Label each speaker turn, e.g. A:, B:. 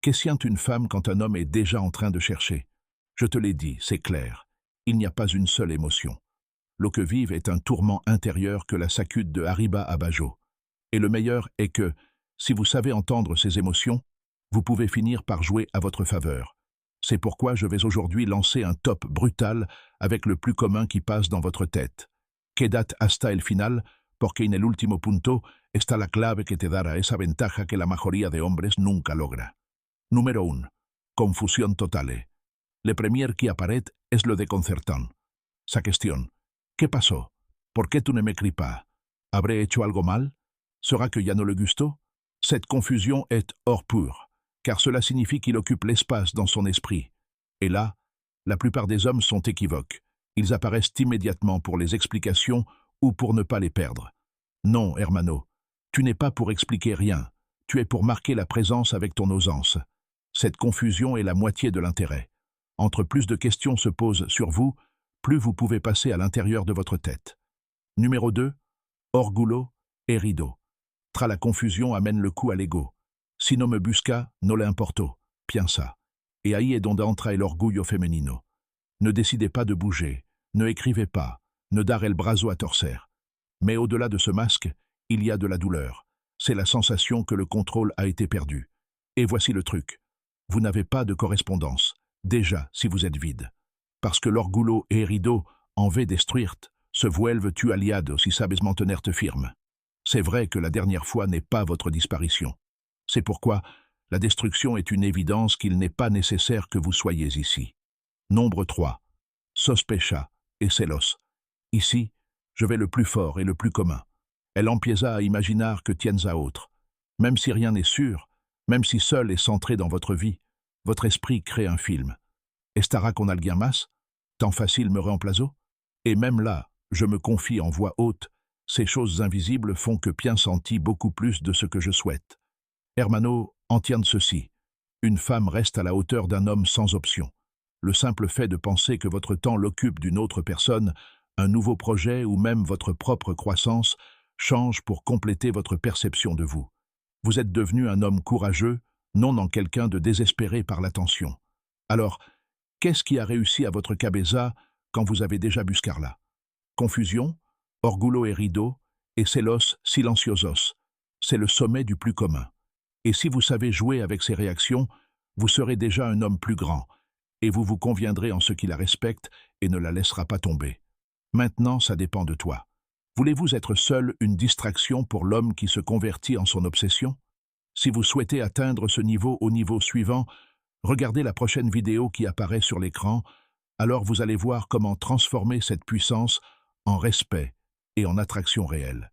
A: Qu'est-ce une femme quand un homme est déjà en train de chercher? Je te l'ai dit, c'est clair. Il n'y a pas une seule émotion. L'eau que vive est un tourment intérieur que la sacude de Hariba à Bajo. Et le meilleur est que, si vous savez entendre ces émotions, vous pouvez finir par jouer à votre faveur. C'est pourquoi je vais aujourd'hui lancer un top brutal avec le plus commun qui passe dans votre tête. Quédate hasta el final, porque en el último punto está la clave que te dará esa ventaja que la mayoría de hombres nunca logra. Número 1. Confusión totale. Le premier qui apparaît es le déconcertant. Sa question. ¿Qué pasó? ¿Por qué tu ne m'écris pas? ¿Habré hecho algo mal? ¿Sera que ya no le gustó? Cette confusion est hors pur, car cela signifie qu'il occupe l'espace dans son esprit. Et là, la plupart des hommes sont équivoques. Ils apparaissent immédiatement pour les explications ou pour ne pas les perdre. Non, hermano, tu n'es pas pour expliquer rien. Tu es pour marquer la présence avec ton osance. Cette confusion est la moitié de l'intérêt. Entre plus de questions se posent sur vous, plus vous pouvez passer à l'intérieur de votre tête. Numéro 2. Orgullo et rideau. Tra la confusion amène le coup à l'ego. Si no me busca, no le importo. Piensa. Et ahí es donde entra el orgullo femenino. Ne décidez pas de bouger. Ne écrivez pas. Ne dar el brazo a torcer. Mais au-delà de ce masque, il y a de la douleur. C'est la sensation que le contrôle a été perdu. Et voici le truc. Vous n'avez pas de correspondance. Déjà, si vous êtes vide. Parce que l'orgullo et rideau en vez destruirte, se vuelve tu aliado si sabes mantenerte firme. C'est vrai que la dernière fois n'est pas votre disparition. C'est pourquoi la destruction est une évidence qu'il n'est pas nécessaire que vous soyez ici. Nombre 3. Sospecha et celos. Ici, je vais le plus fort et le plus commun. Elle empieza à imaginar que tiennes à autre. Même si rien n'est sûr, même si seul est centré dans votre vie, votre esprit crée un film. Estará con alguien más? Tant facile me remplazo? Et même là, je me confie en voix haute, ces choses invisibles font que bien senti beaucoup plus de ce que je souhaite. Hermano, entiende ceci. Une femme reste à la hauteur d'un homme sans option. Le simple fait de penser que votre temps l'occupe d'une autre personne, un nouveau projet ou même votre propre croissance change pour compléter votre perception de vous. Vous êtes devenu un homme courageux, non en quelqu'un de désespéré par l'attention. Alors, qu'est-ce qui a réussi à votre cabeza quand vous avez déjà buscarla? Confusion, orgullo et rideau, et celos silenciosos. C'est le sommet du plus commun. Et si vous savez jouer avec ces réactions, vous serez déjà un homme plus grand, et vous vous conviendrez en ce qui la respecte et ne la laissera pas tomber. Maintenant, ça dépend de toi. Voulez-vous être seul une distraction pour l'homme qui se convertit en son obsession? Si vous souhaitez atteindre ce niveau au niveau suivant, regardez la prochaine vidéo qui apparaît sur l'écran, alors vous allez voir comment transformer cette puissance en respect et en attraction réelle.